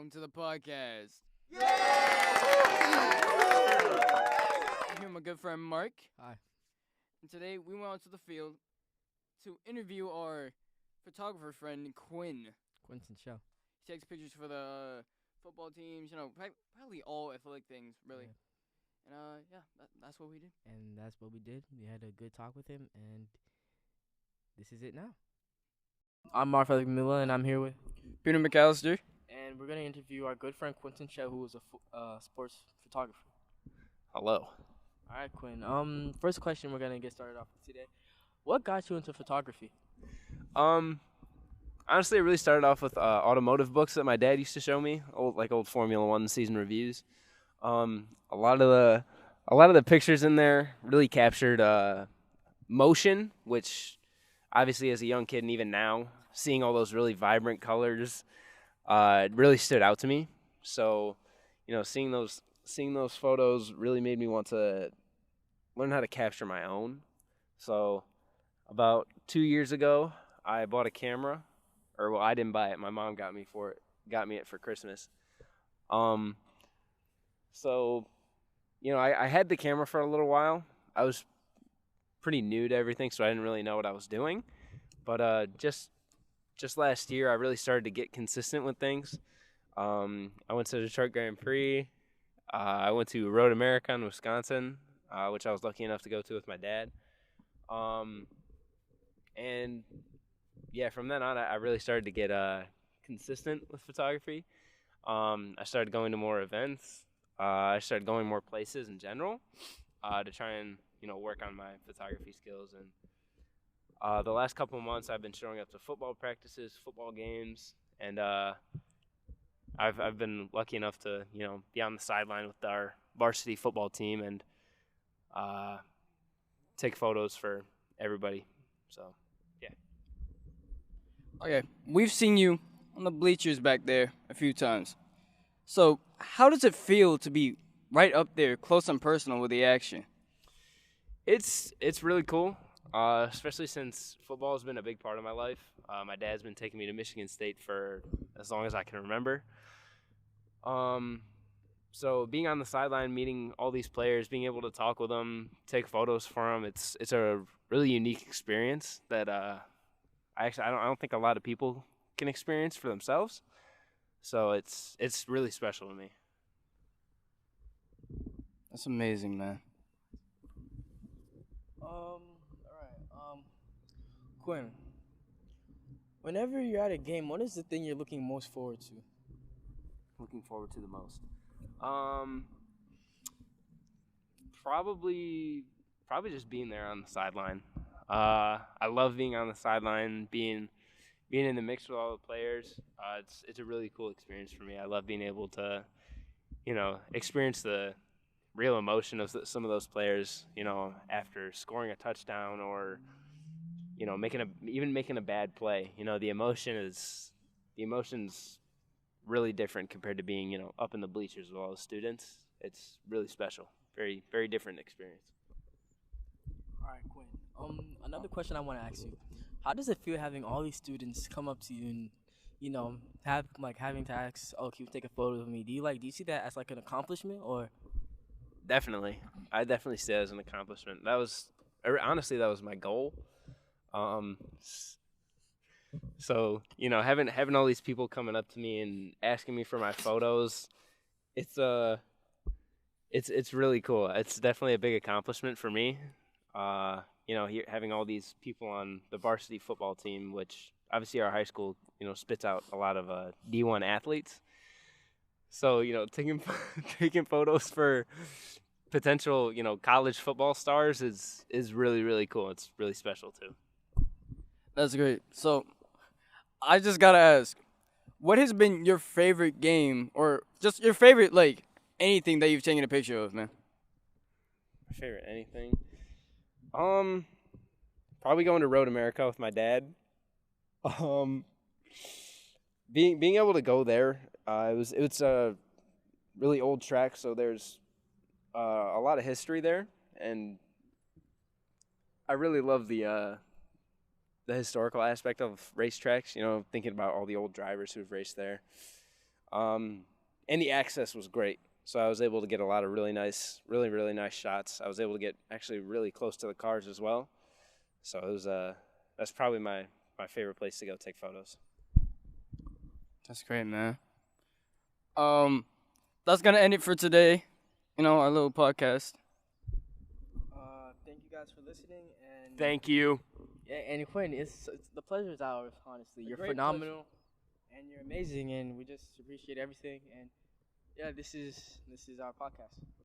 Welcome to the podcast. Yay! I'm here with my good friend Mark. Hi. And today we went out to the field to interview our photographer friend Quintin Shell. He takes pictures for the football teams, probably all athletic things, really. Yeah. And that's what we did. And that's what we did. We had a good talk with him, and this is it now. I'm Mark Fagbamila, and I'm here with Peter McAllister. And we're going to interview our good friend Quintin Shell, who is a sports photographer. Hello. All right, Quinn. First question we're going to get started off with today. What got you into photography? Honestly, it really started off with automotive books that my dad used to show me, old Formula One season reviews. A lot of the pictures in there really captured motion, which obviously as a young kid and even now, seeing all those really vibrant colors, it really stood out to me. So, seeing those photos really made me want to learn how to capture my own. So, about 2 years ago, I bought a camera. I didn't buy it. My mom got me it for Christmas. So, I had the camera for a little while. I was pretty new to everything, so I didn't really know what I was doing. But just last year, I really started to get consistent with things. I went to the Detroit Grand Prix. I went to Road America in Wisconsin, which I was lucky enough to go to with my dad. And yeah, from then on, I really started to get consistent with photography. I started going to more events. I started going more places in general to try and work on my photography skills. And the last couple of months, I've been showing up to football practices, football games, and I've been lucky enough to be on the sideline with our varsity football team and take photos for everybody. So. Okay, we've seen you on the bleachers back there a few times. So, how does it feel to be right up there, close and personal with the action? It's really cool, especially since football has been a big part of my life. My dad's been taking me to Michigan State for as long as I can remember. So being on the sideline, meeting all these players, being able to talk with them, take photos for them, it's a really unique experience that I don't think a lot of people can experience for themselves. So it's really special to me. That's amazing, man. All right. Quinn, whenever you're at a game, what is the thing you're looking most forward to? Looking forward to the most? Probably just being there on the sideline. I love being on the sideline, being in the mix with all the players. It's a really cool experience for me. I love being able to, experience the real emotion of some of those players, after scoring a touchdown or, making a bad play. The emotion's really different compared to being, up in the bleachers with all the students. It's really special. Very, very different experience. All right, Quinn. Another question I want to ask you: how does it feel having all these students come up to you and, having to ask, "Oh, can you take a photo of me?" Do you see that as like an accomplishment or? Definitely, I definitely see it as an accomplishment. That was my goal. So having all these people coming up to me and asking me for my photos, it's really cool. It's definitely a big accomplishment for me. Having all these people on the varsity football team, which obviously our high school, spits out a lot of D1 athletes. So, taking photos for potential, college football stars is really, really cool. It's really special too. That's great. So, I just gotta ask, what has been your favorite game or just your favorite, anything that you've taken a picture of, man? My favorite anything? Probably going to Road America with my dad. Being able to go there, it's a really old track, so there's a lot of history there, and I really love the historical aspect of racetracks. Thinking about all the old drivers who've raced there. And the access was great. So I was able to get a lot of really nice shots. I was able to get actually really close to the cars as well. So it was that's probably my favorite place to go take photos. That's great, man. That's gonna end it for today. You know, our little podcast. Thank you guys for listening, and Thank you. yeah, and Quinn, it's the pleasure is ours. Honestly, you're phenomenal, and you're amazing, and we just appreciate everything. And yeah, this is our podcast.